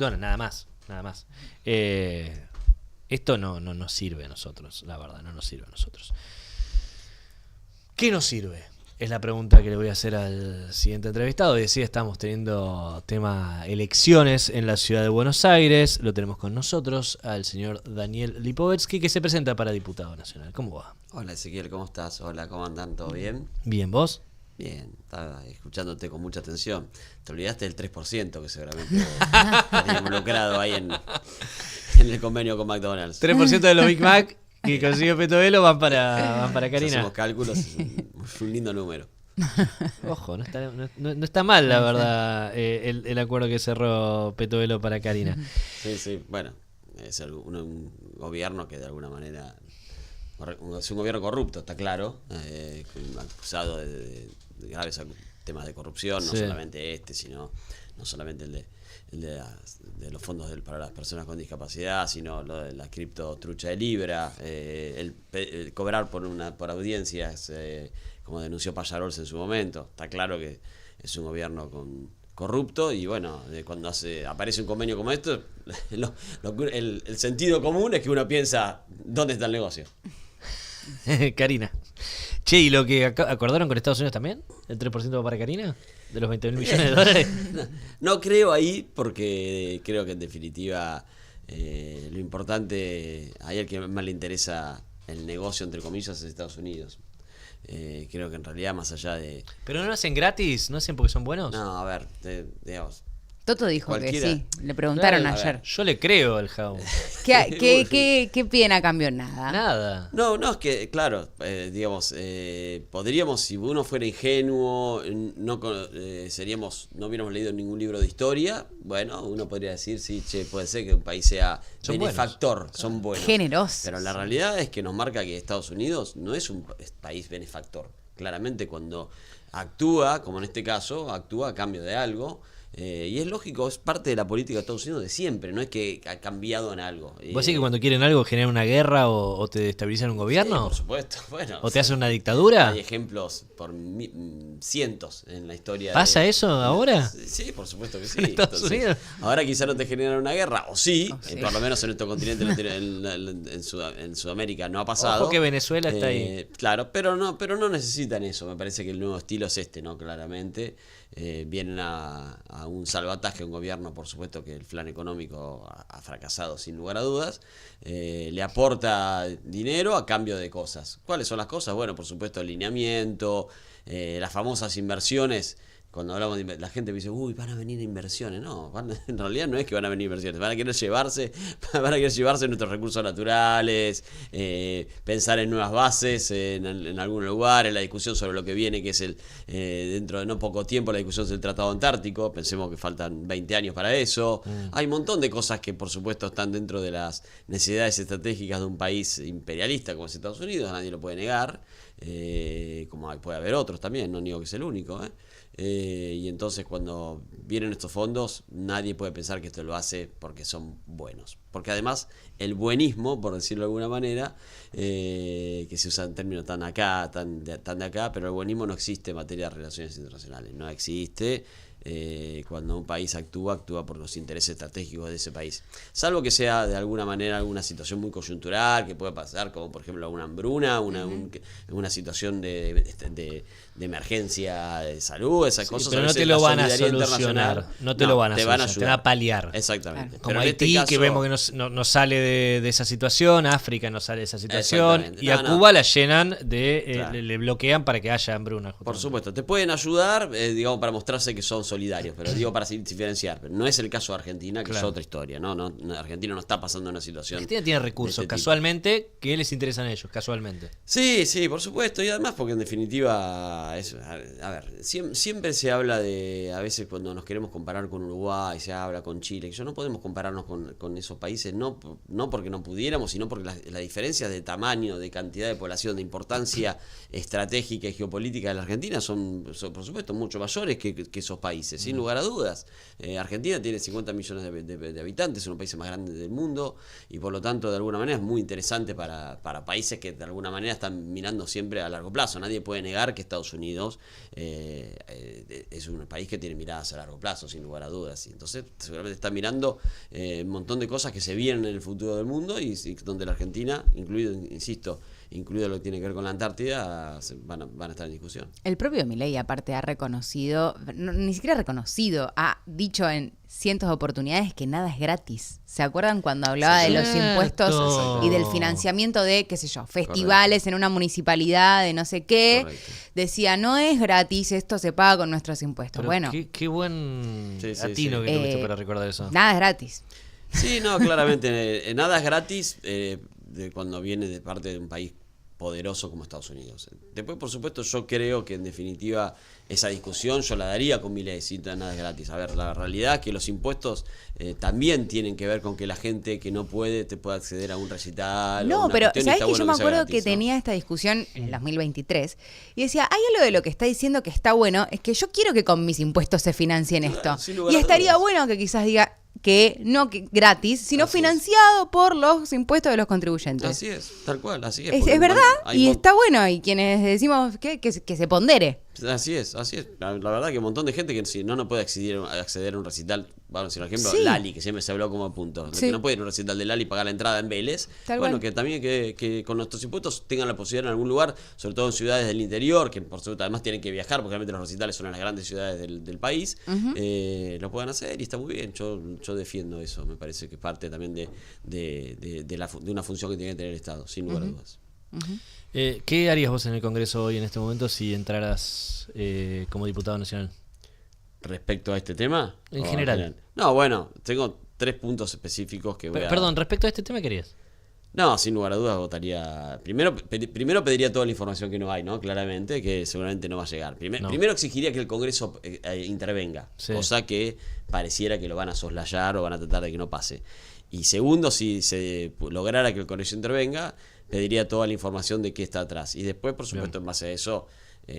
Bueno, nada más, nada más. Esto no nos sirve a nosotros, la verdad, no nos sirve a nosotros. ¿Qué nos sirve? Es la pregunta que le voy a hacer al siguiente entrevistado. Y sí, estamos teniendo tema elecciones en la ciudad de Buenos Aires. Lo tenemos con nosotros al señor Daniel Lipovetsky, que se presenta para diputado nacional. ¿Cómo va? Hola Ezequiel, ¿cómo estás? Hola, ¿cómo andan? ¿Todo bien? Bien, ¿vos? Bien, estaba escuchándote con mucha atención. Te olvidaste del 3% que seguramente estaría involucrado ahí en el convenio con McDonald's. 3% de los Big Mac que consiguió Petovelo van para Si Karina. hacemos cálculos, es un lindo número. Ojo, no está mal, la verdad, el acuerdo que cerró Petovelo para Karina. Sí, bueno, es un gobierno que de alguna manera es un gobierno corrupto, está claro, acusado de graves temas de corrupción, no Sí. solamente sino no solamente el de los fondos para las personas con discapacidad, sino lo de la criptotrucha de Libra, el cobrar por audiencias, como denunció Payarols en su momento. Está claro que es un gobierno corrupto y bueno, cuando aparece un convenio como esto, el sentido común es que uno piensa, ¿dónde está el negocio? Karina. Che, ¿y lo que acordaron con Estados Unidos también? ¿El 3% va para Karina? ¿De los 20.000 millones de dólares? No creo ahí, porque creo que en definitiva lo importante, ahí el que más le interesa el negocio, entre comillas, es Estados Unidos. Creo que en realidad más allá de... ¿Pero no lo hacen gratis? ¿No hacen porque son buenos? No, a ver, digamos... Toto dijo Cualquiera. que sí, le preguntaron Claro, ayer. Yo le creo al Jau. ¿Qué piden a cambio? Nada. Nada. No, es que, claro, digamos, podríamos, si uno fuera ingenuo, no hubiéramos leído ningún libro de historia, bueno, uno podría decir, sí, puede ser que un país sea Son benefactor, buenos. son buenos. Generosos. Pero la realidad es que nos marca que Estados Unidos no es un país benefactor. Claramente cuando actúa, como en este caso, actúa a cambio de algo. Y es lógico, es parte de la política de Estados Unidos de siempre, no es que ha cambiado en algo. ¿Vos decís que cuando quieren algo generan una guerra o te destabilizan un Sí, gobierno? por supuesto. Bueno, ¿O te hacen una dictadura? Hay ejemplos por cientos en la historia. ¿Pasa eso ahora? Sí, por supuesto que sí. ¿En Estados Unidos? Ahora quizá no te generan una guerra, o sí, Sí. por lo menos en nuestro continente, en Sudamérica no ha pasado. Ojo que Venezuela está ahí. Claro, pero no necesitan eso. Me parece que el nuevo estilo es ¿no? Claramente. Vienen a un salvataje a un gobierno, por supuesto que el plan económico ha fracasado sin lugar a dudas, le aporta dinero a cambio de cosas. ¿Cuáles son las cosas? Bueno, por supuesto alineamiento, las famosas inversiones. Cuando hablamos de la gente me dice, uy, van a venir inversiones. No, en realidad no es que van a venir inversiones, van a querer llevarse nuestros recursos naturales, pensar en nuevas bases en algún lugar, en la discusión sobre lo que viene, que es dentro de no poco tiempo la discusión del Tratado Antártico. Pensemos que faltan 20 años para eso. Hay un montón de cosas que por supuesto están dentro de las necesidades estratégicas de un país imperialista como es Estados Unidos, nadie lo puede negar, como puede haber otros también, no niego que es el único, y entonces cuando vienen estos fondos nadie puede pensar que esto lo hace porque son buenos, porque además el buenismo, por decirlo de alguna manera, que se usan términos tan de acá, pero el buenismo no existe en materia de relaciones internacionales, no existe. Cuando un país actúa por los intereses estratégicos de ese país, salvo que sea de alguna manera alguna situación muy coyuntural que puede pasar, como por ejemplo una hambruna, una situación de emergencia de salud, esas cosas. Pero a no veces te lo la van a solidaridad solucionar. internacional, No te lo van a te solucionar, te van a paliar. Exactamente. Como Pero en Haití, este que caso, vemos que no sale de esa situación, África no sale de esa situación, Exactamente. y a No. Cuba la llenan de, Claro. le bloquean para que haya hambruna. Por justamente. supuesto, te pueden ayudar, digamos, para mostrarse que son solidarios, pero digo para diferenciar. Pero no es el caso de Argentina, que Claro. es otra historia, ¿no? Argentina no está pasando una situación. Argentina tiene recursos, de este tipo. casualmente, que les interesan a ellos, casualmente. Sí, por supuesto, y además porque en definitiva, a ver, siempre se habla de, a veces cuando nos queremos comparar con Uruguay, se habla con Chile, que no podemos compararnos con esos países, no porque no pudiéramos, sino porque las diferencias de tamaño, de cantidad de población, de importancia estratégica y geopolítica de la Argentina son por supuesto mucho mayores que esos países. países, sin lugar a dudas. Argentina tiene 50 millones de habitantes, es uno de los países más grandes del mundo, y por lo tanto, de alguna manera, es muy interesante para países que de alguna manera están mirando siempre a largo plazo. Nadie puede negar que Estados Unidos es un país que tiene miradas a largo plazo, sin lugar a dudas. Y entonces, seguramente está mirando un montón de cosas que se vienen en el futuro del mundo y donde la Argentina, incluido lo que tiene que ver con la Antártida, van a estar en discusión. El propio Milei, aparte, ha reconocido, ni siquiera reconocido, ha dicho en cientos de oportunidades que nada es gratis. ¿Se acuerdan cuando hablaba de los impuestos y del financiamiento de, qué sé yo, festivales en una municipalidad de no sé qué? Correcto. Decía, no es gratis, esto se paga con nuestros impuestos. Pero bueno, qué buen Sí, sí, atino sí. que tuviste para recordar eso. nada es gratis. Sí, no, claramente, nada es gratis cuando viene de parte de un país poderoso como Estados Unidos. Después, por supuesto, yo creo que en definitiva esa discusión yo la daría con Milei, si nada es gratis. A ver, la realidad es que los impuestos también tienen que ver con que la gente que no puede te pueda acceder a un recital. No, una pero cuestión, y ¿sabés está que bueno yo me sea acuerdo gratis, que ¿no? tenía esta discusión en el 2023 y decía, hay algo de lo que está diciendo que está bueno, es que yo quiero que con mis impuestos se financien esto. sin lugar Y a estaría dudas. bueno que quizás diga que no que gratis, sino Así es. financiado por los impuestos de los contribuyentes. Así es, tal cual, así es. Es porque verdad, hay y está bueno, y quienes decimos que se pondere. Así es. La verdad que un montón de gente que si no puede acceder a un recital, vamos a decir, por ejemplo, Sí. Lali, que siempre se habló como punto, Sí. que no puede ir a un recital de Lali y pagar la entrada en Vélez. Tal Bueno, cual. que también que con nuestros impuestos tengan la posibilidad en algún lugar, sobre todo en ciudades del interior, que por supuesto además tienen que viajar, porque realmente los recitales son en las grandes ciudades del país, lo puedan hacer y está muy bien. Yo defiendo eso, me parece que es parte también de una función que tiene que tener el Estado, sin lugar a dudas. ¿Qué harías vos en el Congreso hoy en este momento si entraras como diputado nacional? Respecto a este tema. En ¿O general. No, bueno, tengo 3 puntos específicos que voy a... Perdón, respecto a este tema, ¿qué harías? No, sin lugar a dudas votaría... Primero pediría toda la información que no hay, ¿no? Claramente, que seguramente no va a llegar. No. Primero exigiría que el Congreso intervenga, Sí. cosa que pareciera que lo van a soslayar o van a tratar de que no pase. Y segundo, si se lograra que el Congreso intervenga, pediría toda la información de qué está atrás. Y después, por supuesto, en base a eso,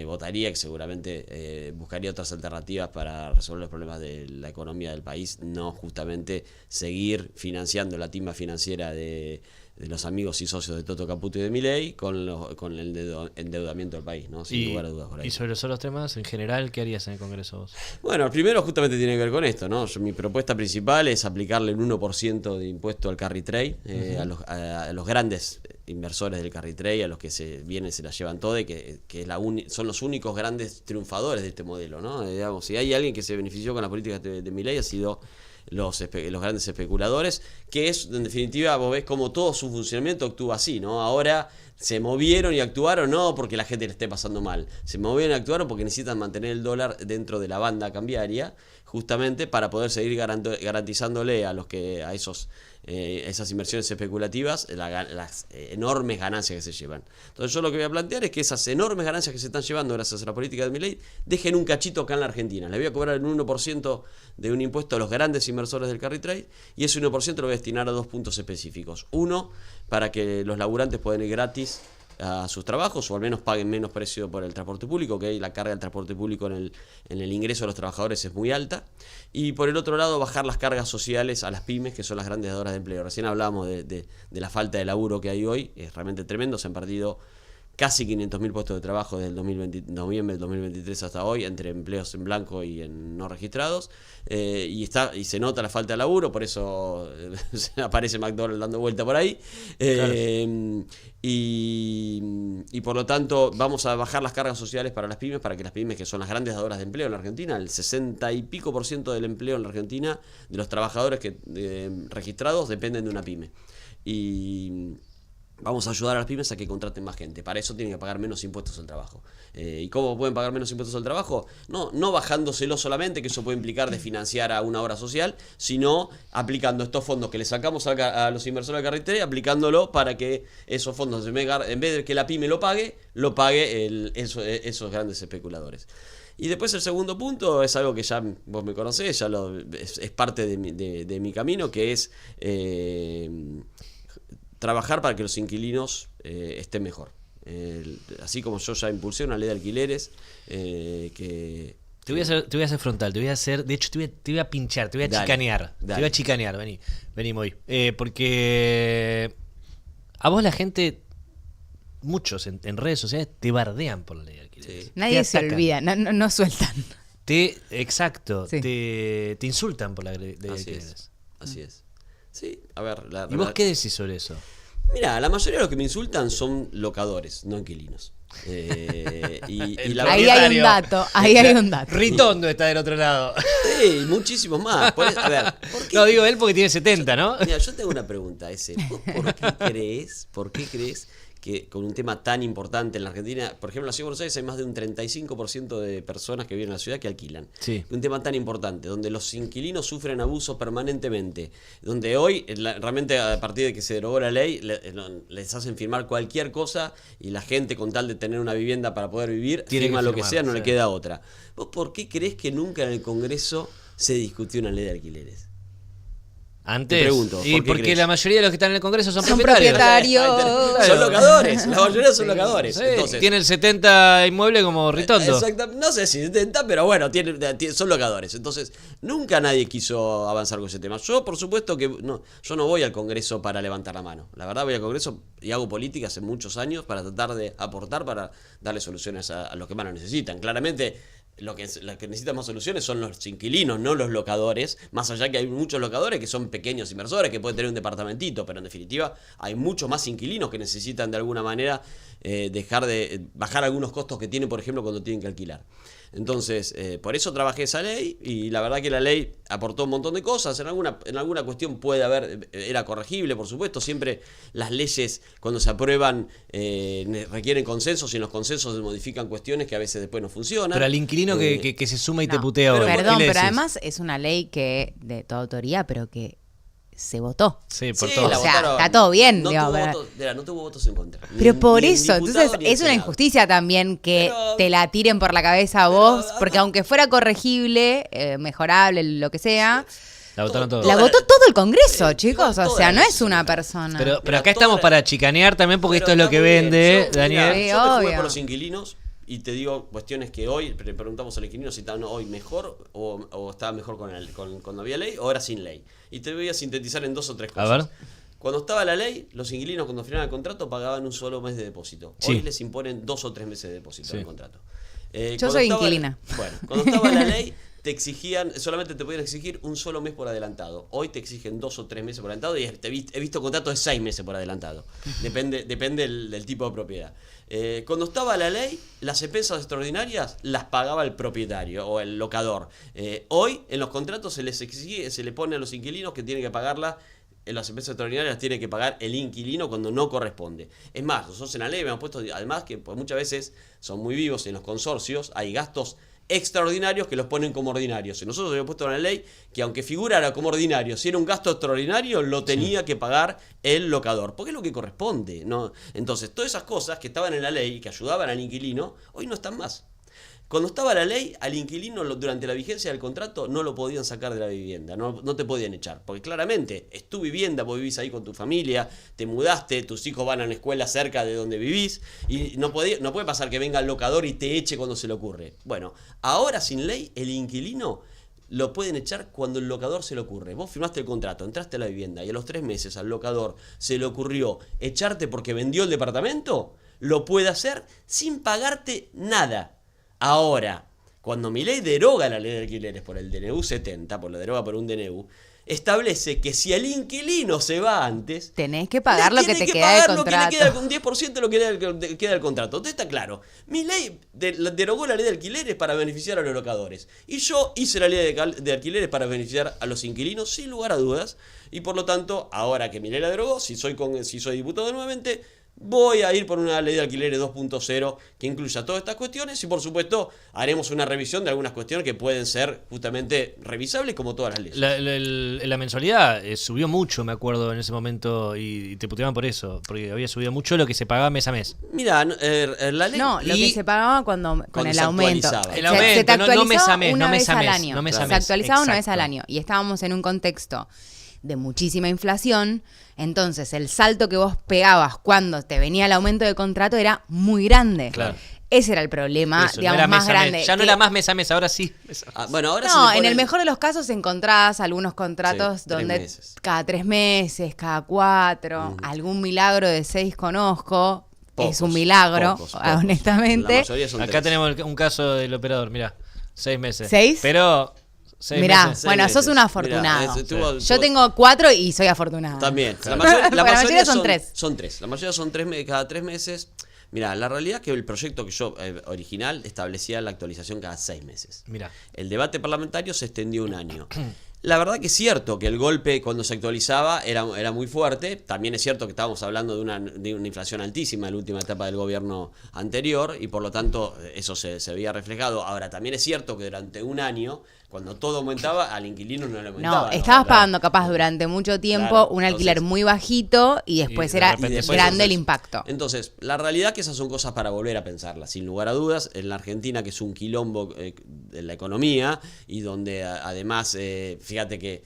votaría, que seguramente buscaría otras alternativas para resolver los problemas de la economía del país, no justamente seguir financiando la timba financiera de los amigos y socios de Toto Caputo y de Milei con el endeudamiento del país, ¿no? Sin lugar a dudas. Por ahí. Y sobre los otros temas, en general, ¿qué harías en el Congreso vos? Bueno, el primero justamente tiene que ver con esto, ¿no? Mi propuesta principal es aplicarle un 1% de impuesto al carry trade a los grandes inversores del carry trade, a los que se la llevan toda y que son los únicos grandes triunfadores de este modelo, ¿no? Digamos, si hay alguien que se benefició con la política de Milei ha sido los grandes especuladores, que es, en definitiva, vos ves como todo su funcionamiento actúa así, ¿no? Ahora se movieron y actuaron no porque la gente le esté pasando mal, se movieron y actuaron porque necesitan mantener el dólar dentro de la banda cambiaria, justamente para poder seguir garantizándole a esas inversiones especulativas las enormes ganancias que se llevan. Entonces yo lo que voy a plantear es que esas enormes ganancias que se están llevando gracias a la política de Milei dejen un cachito acá en la Argentina. Le voy a cobrar el 1% de un impuesto a los grandes inversores del carry trade y ese 1% lo voy a destinar a 2 puntos específicos. Uno, para que los laburantes puedan ir gratis a sus trabajos o al menos paguen menos precio por el transporte público, que la carga del transporte público en el ingreso de los trabajadores es muy alta, y por el otro lado bajar las cargas sociales a las pymes, que son las grandes dadoras de empleo. Recién hablábamos de la falta de laburo que hay hoy, es realmente tremendo, se han perdido casi 500.000 puestos de trabajo desde noviembre del 2023 hasta hoy, entre empleos en blanco y en no registrados, y se nota la falta de laburo, por eso aparece McDonald's dando vuelta por ahí, Claro. y por lo tanto vamos a bajar las cargas sociales para que las pymes, que son las grandes dadoras de empleo en la Argentina, el 60 y pico % del empleo en la Argentina, de los trabajadores registrados, dependen de una pyme. Y vamos a ayudar a las pymes a que contraten más gente. Para eso tienen que pagar menos impuestos al trabajo. ¿Y cómo pueden pagar menos impuestos al trabajo? No bajándoselo solamente, que eso puede implicar desfinanciar a una obra social, sino aplicando estos fondos que le sacamos a los inversores de carry trade, aplicándolo para que esos fondos, en vez de que la pyme lo pague esos grandes especuladores. Y después el segundo punto es algo que ya vos me conocés, es parte de mi camino, que es trabajar para que los inquilinos estén mejor. Así como yo ya impulsé una ley de alquileres que Te voy a hacer frontal, de hecho te voy a pinchar, te voy a Dale, chicanear. dale. Te voy a chicanear, vení Moy. Porque a vos la gente, muchos en redes sociales, te bardean por la ley de alquileres. Sí. Nadie Te se atacan. olvida, no sueltan. Exacto, Sí. te insultan por la ley de Así alquileres. es. Así es. Sí, a ver. ¿Y vos qué decís sobre eso? Mira, la mayoría de los que me insultan son locadores, no inquilinos. Y la Ahí verdad- hay un dato, ahí hay un dato. Ritondo está del otro lado. Sí, muchísimos más. A ver, ¿por qué? No, digo él porque tiene 70, ¿no? Mira, yo tengo una pregunta, ¿Vos por qué crees que con un tema tan importante en la Argentina, por ejemplo en la Ciudad de Buenos Aires hay más de un 35% de personas que viven en la ciudad que alquilan? Sí. Un tema tan importante, donde los inquilinos sufren abuso permanentemente, donde hoy, realmente a partir de que se derogó la ley, les hacen firmar cualquier cosa y la gente con tal de tener una vivienda para poder vivir, Tiene firma que lo que firmar, sea, no sí. le queda otra. ¿Vos por qué crees que nunca en el Congreso se discutió una ley de alquileres? Antes. Te pregunto, y ¿por qué porque crees? la mayoría de los que están en el Congreso son Son propietarios. propietarios. Son locadores, la mayoría son locadores. Sí, Entonces, tiene el 70 inmueble como Ritondo. exactamente, no sé si 70, pero bueno, son locadores. Entonces, nunca nadie quiso avanzar con ese tema. Yo, por supuesto que yo no voy al Congreso para levantar la mano. La verdad, voy al Congreso y hago política hace muchos años para tratar de aportar, para darle soluciones a los que más lo necesitan. Claramente, lo que necesitan más soluciones son los inquilinos, no los locadores. Más allá que hay muchos locadores que son pequeños inversores que pueden tener un departamentito, pero en definitiva hay muchos más inquilinos que necesitan de alguna manera bajar algunos costos que tienen, por ejemplo, cuando tienen que alquilar. Entonces, por eso trabajé esa ley y la verdad que la ley aportó un montón de cosas. En alguna cuestión era corregible, por supuesto. Siempre las leyes, cuando se aprueban, requieren consensos y en los consensos se modifican cuestiones que a veces después no funcionan. Pero al inquilino que se suma y te No, putea ahora. Perdón, ¿qué le pero decís? además es una ley que de toda autoría, pero que se votó. Sí, por Sí, todo. la O sea, votaron. está todo bien, No, digo, tuvo pero- votos, no tuvo votos en contra. Pero por Ni en eso, diputado, entonces ni en es una senado. injusticia también que Pero- te la tiren por la cabeza a vos, porque aunque fuera corregible, mejorable, lo que sea, La votaron todos. la Toda votó todo el Congreso, chicos. toda O sea, la no es ley. una persona. Pero Mira, acá toda estamos la- para chicanear también porque Pero esto es lo está que muy bien. vende, Yo, Daniel. mira, Sí, yo me jugué obvio. por los inquilinos y te digo cuestiones que hoy le preguntamos al inquilino si estaban hoy mejor o estaba mejor cuando había ley o era sin ley. Y te voy a sintetizar en 2 o 3 A cosas. ver. Cuando estaba la ley, los inquilinos cuando firmaban el contrato pagaban un solo mes de depósito. Sí. Hoy les imponen 2 o 3 meses de depósito Sí. en el contrato. Yo Cuando soy estaba- inquilina. Bueno, cuando estaba la ley, solamente te podían exigir un solo mes por adelantado. Hoy te exigen 2 o 3 meses por adelantado y he visto contratos de 6 meses por adelantado. Depende del tipo de propiedad. Cuando estaba la ley, las expensas extraordinarias las pagaba el propietario o el locador. Hoy en los contratos se le pone a los inquilinos que tienen que pagarlas. En las expensas extraordinarias las tiene que pagar el inquilino cuando no corresponde. Es más, nosotros en la ley hemos puesto, además que pues, muchas veces son muy vivos en los consorcios, hay gastos extraordinarios que los ponen como ordinarios. Y nosotros habíamos puesto en la ley que aunque figurara como ordinario, si era un gasto extraordinario, lo tenía que pagar el locador, porque es lo que corresponde, ¿no? Entonces, todas esas cosas que estaban en la ley y que ayudaban al inquilino, hoy no están más. Cuando estaba la ley, al inquilino durante la vigencia del contrato no lo podían sacar de la vivienda, no te podían echar, porque claramente es tu vivienda, vos vivís ahí con tu familia, te mudaste, tus hijos van a una escuela cerca de donde vivís y no puede pasar que venga el locador y te eche cuando se le ocurre. Bueno, ahora sin ley, el inquilino lo pueden echar cuando el locador se le ocurre. Vos firmaste el contrato, entraste a la vivienda y a los 3 meses al locador se le ocurrió echarte porque vendió el departamento, lo puede hacer sin pagarte nada. Ahora, cuando Milei deroga la ley de alquileres por el DNU 70, por lo deroga por un DNU, establece que si el inquilino se va antes, tenés que pagar lo que te queda pagar del lo que le contrato. queda, un 10% de lo que queda del contrato. Entonces está claro, Milei derogó la ley de alquileres para beneficiar a los locadores. Y yo hice la ley de alquileres para beneficiar a los inquilinos, sin lugar a dudas. Y por lo tanto, ahora que Milei la derogó, si soy diputado nuevamente, voy a ir por una ley de alquileres 2.0 que incluya todas estas cuestiones y por supuesto haremos una revisión de algunas cuestiones que pueden ser justamente revisables como todas las leyes. La mensualidad subió mucho, me acuerdo, en ese momento y te puteaban por eso, porque había subido mucho lo que se pagaba mes a mes. Mira, la ley... No, lo Y- que se pagaba con Cuando el se aumento. actualizaba. El Se aumento, te no actualizaba mes a mes, una no mes vez a al mes, año. no mes a Se mes, actualizaba una vez exacto. al año. Y estábamos en un contexto de muchísima inflación. Entonces, el salto que vos pegabas cuando te venía el aumento de contrato era muy grande. Claro. Ese era el problema, Eso, no digamos, era más mesa a grande. mesa. Ya no que- era más mesa a mesa, ahora sí. Mesa a mesa. Bueno, ahora No, se le en el ponen- mejor de los casos encontrás algunos contratos Sí, 3 donde meses. cada 3 meses, cada 4, algún milagro de 6 conozco. Pocos, es un milagro, pocos. honestamente. La mayoría son Acá 3. tenemos un caso del operador, mirá, 6 meses. 6. Pero 6 Mirá, meses. bueno, 6 sos un meses. afortunado. Mirá, Yo tengo 4 y soy afortunada. También. La Porque mayoría son 3. Son 3. La mayoría son 3 cada 3 meses. Mira, la realidad es que el proyecto que yo original establecía la actualización cada 6 meses. Mirá. El debate parlamentario se extendió un año. La verdad que es cierto que el golpe cuando se actualizaba era muy fuerte. También es cierto que estábamos hablando de una inflación altísima en la última etapa del gobierno anterior y por lo tanto eso se veía reflejado. Ahora, también es cierto que durante un año, cuando todo aumentaba, al inquilino no le aumentaba. No, estabas Claro. pagando capaz durante mucho tiempo Claro, un alquiler entonces- muy bajito y después Y de era repente después, grande el entonces, impacto. Entonces, la realidad es que esas son cosas para volver a pensarlas, sin lugar a dudas. En la Argentina, que es un quilombo de la economía y donde además, fíjate que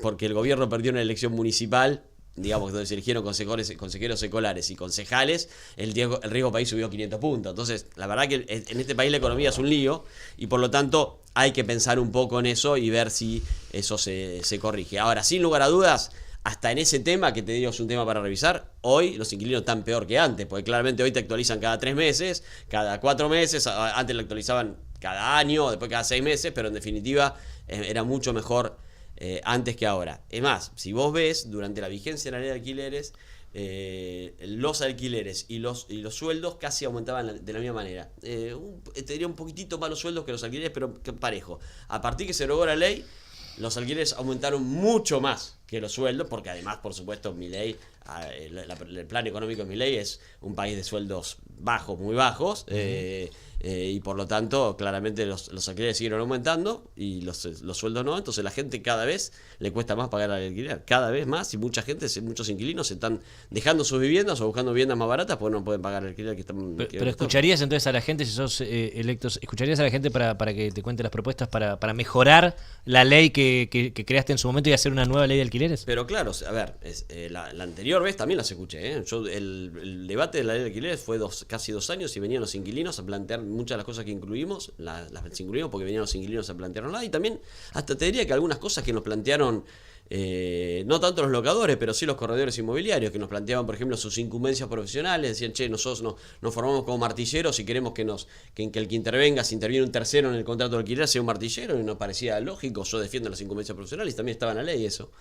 porque el gobierno perdió una elección municipal, digamos, donde se eligieron consejeros escolares y concejales, el riesgo país subió 500 puntos. Entonces, la verdad que en este país la economía es un lío y por lo tanto hay que pensar un poco en eso y ver si eso se corrige. Ahora, sin lugar a dudas, hasta en ese tema, que te digo es un tema para revisar, hoy los inquilinos están peor que antes, porque claramente hoy te actualizan cada 3 meses, cada 4 meses, antes lo actualizaban cada año, después cada 6 meses, pero en definitiva era mucho mejor antes que ahora. Es más, si vos ves, durante la vigencia de la ley de alquileres, los alquileres y los sueldos casi aumentaban de la misma manera. Te diría un poquitito más los sueldos que los alquileres, pero parejo. A partir que se derogó la ley, los alquileres aumentaron mucho más que los sueldos, porque además, por supuesto, Milei, el plan económico de Milei es un país de sueldos bajos, muy bajos, y por lo tanto, claramente los alquileres siguieron aumentando y los sueldos no, entonces la gente cada vez le cuesta más pagar el alquiler, cada vez más, y muchos inquilinos se están dejando sus viviendas o buscando viviendas más baratas porque no pueden pagar el alquiler que están... Pero escucharías entonces a la gente, si sos electos, escucharías a la gente para que te cuente las propuestas para mejorar la ley que creaste en su momento y hacer una nueva ley de alquileres? Pero claro, a ver, la anterior vez también las escuché. Yo, el debate de la ley de alquileres fue casi 2 años y venían los inquilinos a plantear muchas de las cosas que incluimos, las incluimos porque venían los inquilinos a plantearnos y también hasta te diría que algunas cosas que nos plantearon, no tanto los locadores, pero sí los corredores inmobiliarios, que nos planteaban, por ejemplo, sus incumbencias profesionales, decían, che, nosotros nos formamos como martilleros y queremos que el que intervenga, si interviene un tercero en el contrato de alquiler, sea un martillero, y nos parecía lógico. Yo defiendo las incumbencias profesionales, también estaba en la ley eso.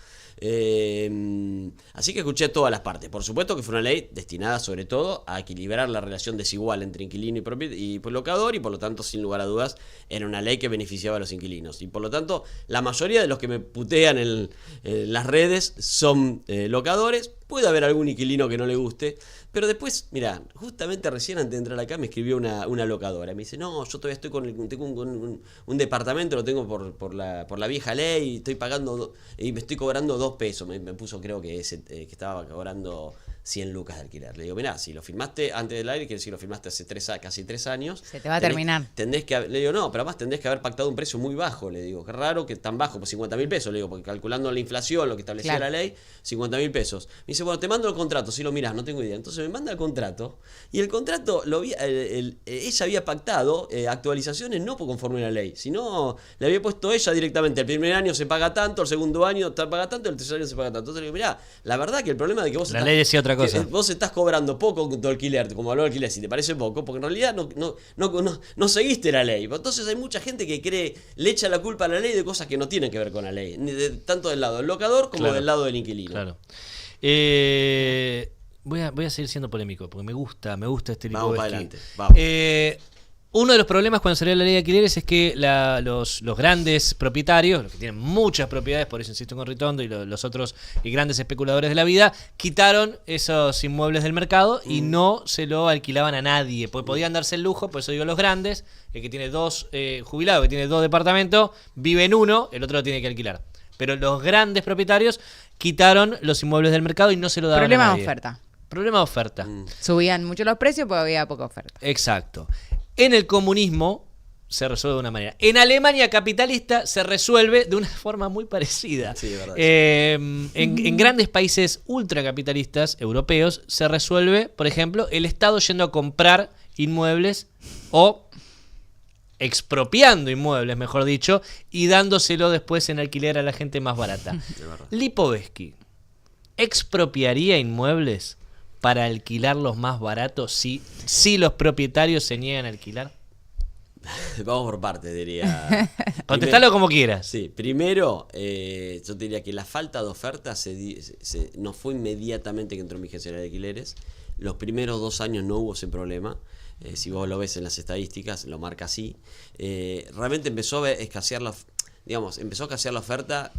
Así que escuché todas las partes. Por supuesto que fue una ley destinada sobre todo a equilibrar la relación desigual entre inquilino y locador, y por lo tanto, sin lugar a dudas, era una ley que beneficiaba a los inquilinos. Y por lo tanto, la mayoría de los que me putean en las redes son locadores. Puede haber algún inquilino que no le guste, pero después, mira, justamente recién antes de entrar acá me escribió una locadora. Me dice, no, yo todavía estoy tengo un departamento, lo tengo por la vieja ley, y estoy pagando y me estoy cobrando 2 pesos. Me puso, creo que que estaba cobrando 100 lucas de alquiler. Le digo, mirá, si lo firmaste antes del aire, quiere decir, lo firmaste hace casi 3 años. Se te va a terminar. Le digo, no, pero además tendés que haber pactado un precio muy bajo. Le digo, qué raro que tan bajo, pues 50.000 pesos. Le digo, porque calculando la inflación, lo que establecía Claro. la ley, 50.000 pesos. Me dice, bueno, te mando el contrato, si lo mirás, no tengo idea. Entonces me manda el contrato, y el contrato ella había pactado actualizaciones no conforme a la ley, sino le había puesto ella directamente, el primer año se paga tanto, el segundo año se paga tanto, el tercer año se paga tanto. Entonces le digo, mirá, la verdad que el problema de que vos La ley decía otra cosa. vos estás cobrando poco con tu alquiler, como habló de alquiler, si te parece poco, porque en realidad no seguiste la ley. Entonces hay mucha gente que le echa la culpa a la ley de cosas que no tienen que ver con la ley, tanto del lado del locador como Claro. del lado del inquilino. Claro. Voy a seguir siendo polémico porque me gusta este tipo Vamos de para esquí. adelante, vamos. Uno de los problemas cuando salió la ley de alquileres es que los grandes propietarios, los que tienen muchas propiedades, por eso insisto con Ritondo, y los otros y grandes especuladores de la vida, quitaron esos inmuebles del mercado y no se lo alquilaban a nadie, porque podían darse el lujo. Por eso digo, los grandes, el que tiene 2 jubilados, que tiene 2 departamentos, vive en uno, el otro lo tiene que alquilar. Pero los grandes propietarios quitaron los inmuebles del mercado y no se lo daban Problema a de nadie. oferta. Problema de oferta. Subían mucho los precios porque había poca oferta. Exacto. En el comunismo se resuelve de una manera. En Alemania capitalista se resuelve de una forma muy parecida. Sí, es verdad. En grandes países ultracapitalistas europeos se resuelve, por ejemplo, el Estado yendo a comprar inmuebles o expropiando inmuebles, mejor dicho, y dándoselo después en alquiler a la gente más barata. Lipovetsky, ¿expropiaría inmuebles para alquilarlos más baratos si los propietarios se niegan a alquilar? Vamos por partes, diría. Contestalo como quieras. Sí, primero, yo te diría que la falta de oferta no fue inmediatamente que entró en vigencia de alquileres. Los primeros 2 años no hubo ese problema. Si vos lo ves en las estadísticas, lo marca así. Realmente empezó a escasear empezó a escasear la oferta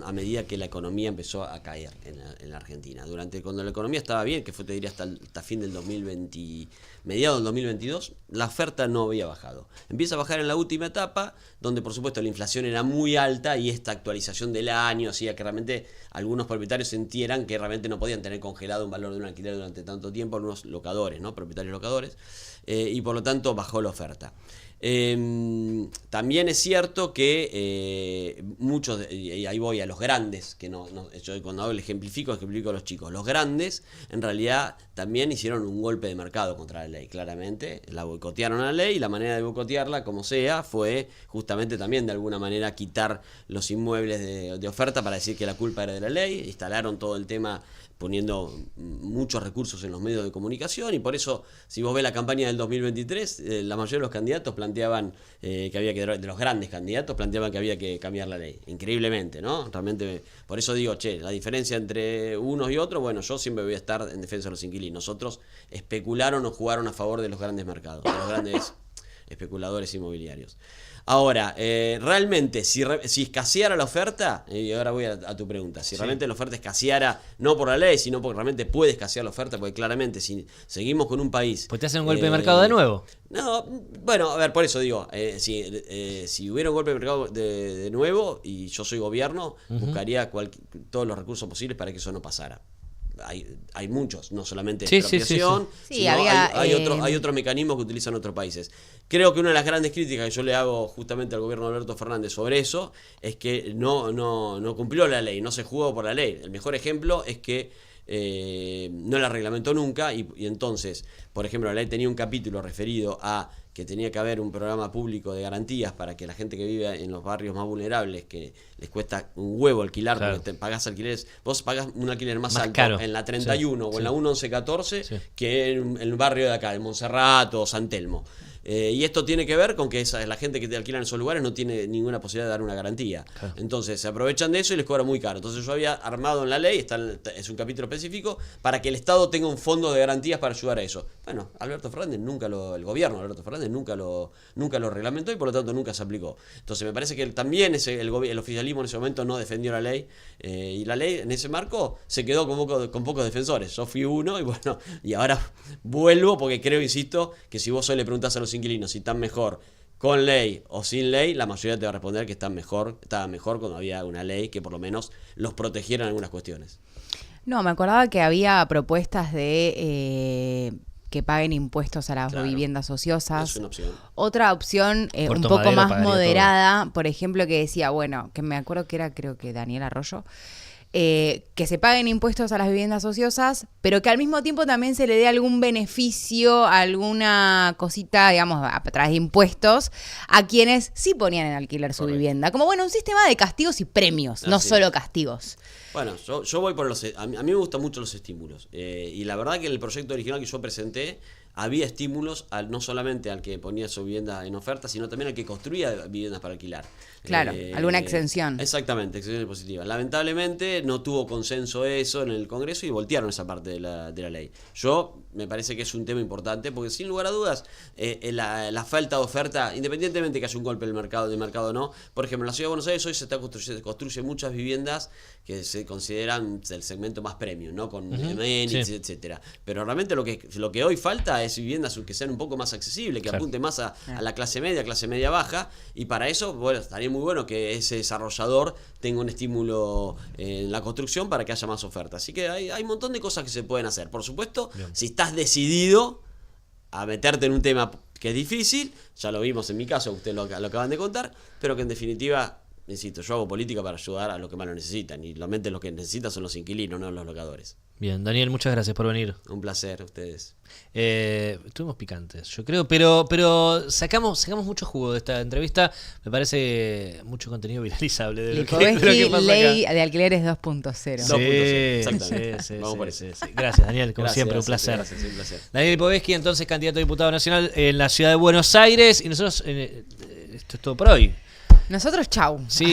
a medida que la economía empezó a caer en la Argentina. Cuando la economía estaba bien, que fue, te diría, hasta fin del 2020, mediados del 2022, la oferta no había bajado. Empieza a bajar en la última etapa, donde por supuesto la inflación era muy alta y esta actualización del año hacía que realmente algunos propietarios sintieran que realmente no podían tener congelado un valor de un alquiler durante tanto tiempo, algunos locadores, ¿no? Propietarios locadores, y por lo tanto bajó la oferta. También es cierto que muchos, y ahí voy a los grandes, que yo cuando hablo ejemplifico a los chicos. Los grandes en realidad también hicieron un golpe de mercado contra la ley, claramente. La boicotearon a la ley y la manera de boicotearla, como sea, fue justamente también de alguna manera quitar los inmuebles de oferta para decir que la culpa era de la ley. Instalaron todo el tema poniendo muchos recursos en los medios de comunicación, y por eso, si vos ves la campaña del 2023, la mayoría de los candidatos planteaban de los grandes candidatos, planteaban que había que cambiar la ley, increíblemente, ¿no? Realmente, por eso digo, la diferencia entre unos y otros, bueno, yo siempre voy a estar en defensa de los inquilinos. Otros especularon o jugaron a favor de los grandes mercados, de los grandes especuladores inmobiliarios. Ahora, realmente, si escaseara la oferta, y ahora voy a tu pregunta, si realmente la oferta escaseara, no por la ley, sino porque realmente puede escasear la oferta, porque claramente si seguimos con un país... Pues te hacen un golpe de mercado de nuevo. No, bueno, a ver, por eso digo, si hubiera un golpe de mercado de nuevo, y yo soy gobierno, buscaría todos los recursos posibles para que eso no pasara. Hay muchos, no solamente expropiación, Sí, hay otros mecanismos que utilizan otros países. Creo que una de las grandes críticas que yo le hago justamente al gobierno de Alberto Fernández sobre eso es que no cumplió la ley, no se jugó por la ley. El mejor ejemplo es que no la reglamentó nunca y entonces, por ejemplo, la ley tenía un capítulo referido a que tenía que haber un programa público de garantías para que la gente que vive en los barrios más vulnerables, que les cuesta un huevo alquilar, claro, porque pagás alquileres, vos pagás un alquiler más alto caro en la 31 o en la 1114 que en el barrio de acá, de Montserrat o San Telmo. Y esto tiene que ver con que la gente que te alquila en esos lugares no tiene ninguna posibilidad de dar una garantía. Claro. Entonces se aprovechan de eso y les cobra muy caro. Entonces yo había armado en la ley, es un capítulo específico, para que el Estado tenga un fondo de garantías para ayudar a eso. Bueno, Alberto Fernández el gobierno de Alberto Fernández nunca lo reglamentó y por lo tanto nunca se aplicó. Entonces me parece que también el oficialismo en ese momento no defendió la ley, y la ley en ese marco se quedó con pocos defensores. Yo fui uno y bueno, y ahora vuelvo porque creo, insisto, que si vos hoy le preguntás a los inquilinos si están mejor con ley o sin ley, la mayoría te va a responder que estaba mejor cuando había una ley que por lo menos los protegiera en algunas cuestiones. No, me acordaba que había propuestas de que paguen impuestos a las viviendas ociosas. Es una opción. Otra opción un poco más moderada, todo. Por ejemplo, que decía, bueno, que me acuerdo que era, creo que Daniel Arroyo, que se paguen impuestos a las viviendas ociosas, pero que al mismo tiempo también se le dé algún beneficio, alguna cosita, digamos, a través de impuestos, a quienes sí ponían en alquiler su vivienda. Como, bueno, un sistema de castigos y premios, no solo castigos. Bueno, yo voy por a mí me gustan mucho los estímulos. Y la verdad que en el proyecto original que yo presenté, había estímulos no solamente al que ponía su vivienda en oferta, sino también al que construía viviendas para alquilar. Claro, alguna exención. Exactamente, exenciones positivas. Lamentablemente no tuvo consenso eso en el Congreso y voltearon esa parte de la ley. Yo me parece que es un tema importante porque sin lugar a dudas la falta de oferta, independientemente que haya un golpe del mercado o no, por ejemplo en la Ciudad de Buenos Aires hoy se construyen muchas viviendas que se consideran del segmento más premium, ¿no? Con amenities, etcétera. Pero realmente lo que hoy falta es viviendas que sean un poco más accesibles, que apunten más a la clase media baja, y para eso, bueno, estaría muy bueno que ese desarrollador tenga un estímulo en la construcción para que haya más oferta. Así que hay un montón de cosas que se pueden hacer. Por supuesto, si estás decidido a meterte en un tema que es difícil, ya lo vimos en mi caso, ustedes lo acaban de contar, pero que en definitiva insisto, yo hago política para ayudar a los que más lo necesitan. Y realmente los que necesitan son los inquilinos, no los locadores. Bien, Daniel, muchas gracias por venir. Un placer a ustedes. Estuvimos picantes, yo creo, pero sacamos mucho jugo de esta entrevista. Me parece mucho contenido viralizable de lo que pasa ley acá. de alquileres 2.0. Sí. 2.0, exactamente. Vamos por eso. Sí. Gracias, Daniel, como siempre, un placer. Gracias, un placer. Daniel Lipovetsky, entonces candidato a diputado nacional en la ciudad de Buenos Aires. Y nosotros, esto es todo por hoy. Nosotros, chau. Sí.